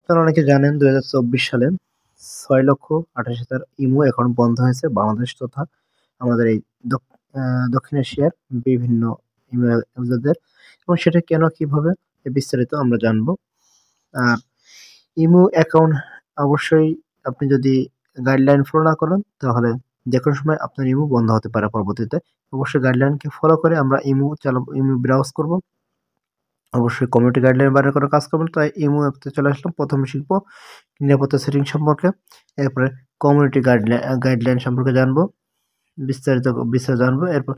আপনারা অনেকে জানেন ২০২৪ সালে ৬,২৮,০০০ ইমো অ্যাকাউন্ট বন্ধ হয়েছে বাংলাদেশ তথা আমাদের এই দক আ দক্ষিণ এশিয়ার বিভিন্ন ইমো ইউজারদের এবং সেটা কেন কিভাবে বিস্তারিত আমরা জানবো। আর ইমো অ্যাকাউন্ট অবশ্যই আপনি যদি গাইডলাইন ফলো না করেন তাহলে যেকোনো সময় আপনার ইমো বন্ধ হতে পারে পরবর্তীতে। অবশ্যই গাইডলাইনকে ফলো করে আমরা ইমো ব্রাউজ করব। অবশ্যই কমিউনিটি গাইডলাইন বাইরে করে কাজ করবেন। তাই ইমো অ্যাপতে চলে আসলাম। ১ম এ শিখব নিরাপত্তা সেটিং সম্পর্কে। এরপরে কমিউনিটি গাইডলাইন সম্পর্কে জানবো। বিস্তারিত জানবো। এরপর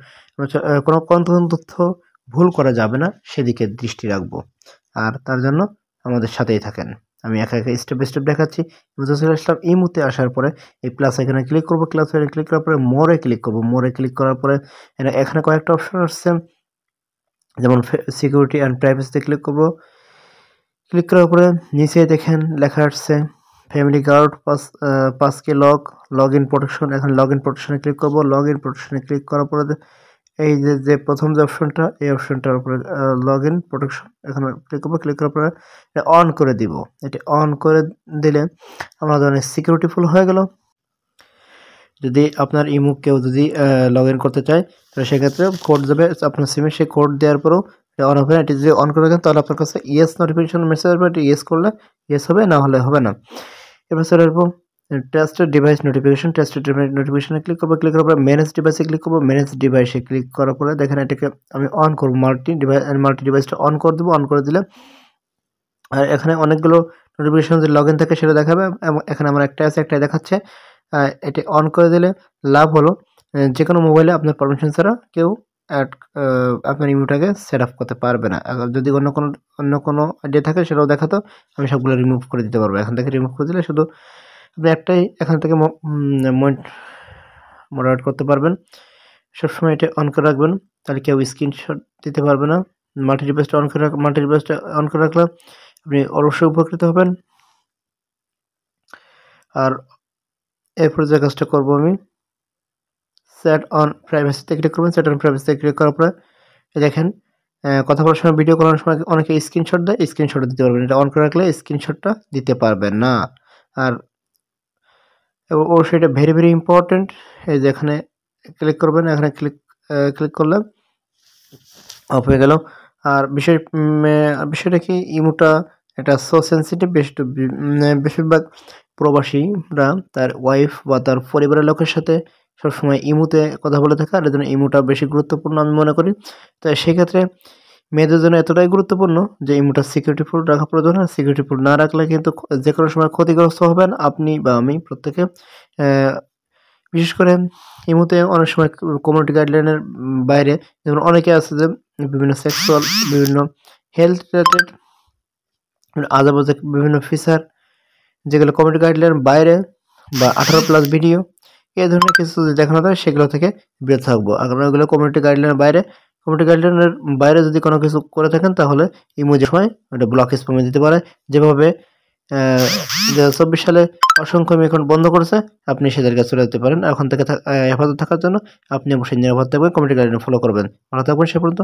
কোনো তথ্য ভুল করা যাবে না সেদিকে দৃষ্টি রাখবো। আর তার জন্য আমাদের সাথেই থাকেন। আমি একা স্টেপ বাই স্টেপ দেখাচ্ছি। ইমোতে চলে আসলাম। ইমোতে আসার পরে এই প্লাস আইকনে ক্লিক করব। প্লাস আইকনে ক্লিক করার পরে মোরে ক্লিক করব। মোরে ক্লিক করার পরে এখানে কয়েকটা অপশন আসছে। যেমন সিকিউরিটি অ্যান্ড প্রাইভেসিতে ক্লিক করব। ক্লিক করার পরে নিচে দেখেন লেখা আসছে family guard passkey login protection. এখন লগইন প্রোটেকশনে ক্লিক করব। লগইন প্রোটেকশনে ক্লিক করার পরে এই যে প্রথম যে অপশনটা এই অপশনটার উপরে লগইন প্রোটেকশন এখানে ক্লিক করব। ক্লিক করার পরে এটা অন করে দিব। এটা অন করে দিলে আমাদের অনেক সিকিউরিটি ফুল হয়ে গেল। যদি আপনার ইমো কেউ যদি লগইন করতে চায় তাহলে সেক্ষেত্রে কোড যাবে আপনার সিমে, সেই কোড দেওয়ার পরেও অন হবে না। এটি যদি অন করে রাখেন তাহলে আপনার কাছে ইয়েস নোটিফিকেশন মেসেজ আসবে। এটি ইয়েস করলে ইয়েস হবে, না হলে হবে না। এবার চলে আসবো trusted device notification. Trusted device নোটিফিকেশনে ক্লিক করবো। ক্লিক করার পরে ম্যানেজ ডিভাইসে ক্লিক করবো। ম্যানেজ ডিভাইসে ক্লিক করার পরে দেখেন এটাকে আমি অন করবো। মাল্টি ডিভাইসটা অন করে দেবো। অন করে দিলে আর এখানে অনেকগুলো নোটিফিকেশন যদি লগইন থাকে সেটা দেখাবে এবং এখানে আমার একটা আছে, একটাই দেখাচ্ছে। এটি অন করে দিলে লাভ হলো যেকোনো মোবাইলে আপনার পারমিশন ছাড়া কেউ আপনার ইমোটাকে সেট আপ করতে পারবে না। যদি অন্য কোনো আইডিয়া থাকে সেটাও দেখাতো, আমি সবগুলো রিমুভ করে দিতে পারবো। এখান থেকে রিমুভ করে দিলে শুধু আপনি একটাই এখান থেকে মডারেট করতে পারবেন। সবসময় এটা অন করে রাখবেন, তাহলে কেউ স্ক্রিনশট দিতে পারবে না। মাল্টি ডিভাইসটা অন করে রাখলে আপনি অবশ্যই উপকৃত হবেন। আর এরপরে যে কাজটা করবো আমি সেট অন প্রাইভেসিতে ক্লিক করবেন। সেট অন প্রাইভেসিতে ক্লিক করার পরে দেখেন কথা বলার সময় ভিডিও করার সময় অনেকে স্ক্রিনশট দেয়, স্ক্রিনশট দিতে পারবেন। এটা অন করে রাখলে স্ক্রিনশটটা দিতে পারবেন না। আর অবশ্যই এটা ভেরি ইম্পর্টেন্ট। এই যে এখানে ক্লিক করবেন। এখানে ক্লিক করলে অফ হয়ে গেল। আর বিষয়টা কি ইমোটা এটা সো সেন্সিটিভ। বেশিরভাগ প্রবাসীরা তার ওয়াইফ বা তার পরিবারের লোকের সাথে সবসময় ইমোতে কথা বলে থাকে, আর এর জন্য ইমোটা বেশি গুরুত্বপূর্ণ আমি মনে করি। তো সেক্ষেত্রে মেয়েদের জন্য এতটাই গুরুত্বপূর্ণ যে ইমোটা সিকিউরিটি ফুল রাখা প্রয়োজন। আর সিকিউরিটি ফুল না রাখলে কিন্তু যে কোনো সময় ক্ষতিগ্রস্ত হবেন আপনি বা আমি প্রত্যেকে। বিশেষ করে ইমোতে অনেক সময় কমিউনিটি গাইডলাইনের বাইরে যেমন অনেকে আছে যে বিভিন্ন সেক্সুয়াল, বিভিন্ন হেলথ রিলেটেড আজেবাজে বিভিন্ন ফিচার যেগুলো কমিউনিটি গাইডলাইনের বাইরে বা 18+ ভিডিও এই ধরনের কিছু যদি দেখানো যায় সেগুলো থেকে বিরত থাকবো। আর ওগুলো কমিউনিটি গাইডলাইনের বাইরে যদি কোনো কিছু করে থাকেন তাহলে ইমো যে সময় ওটা ব্লক স্প্যামে দিতে পারে। যেভাবে 2024 সালে অসংখ্য ইমো অ্যাকাউন্ট বন্ধ করেছে, আপনি সেদের কাছে চলে যেতে পারেন। এখন থেকে হেফাজত থাকার জন্য আপনি অবশ্যই নিরাপদ থাকবেন, কমিউনিটি গাইডলাইন ফলো করবেন। ভালো থাকবেন সে পর্যন্ত।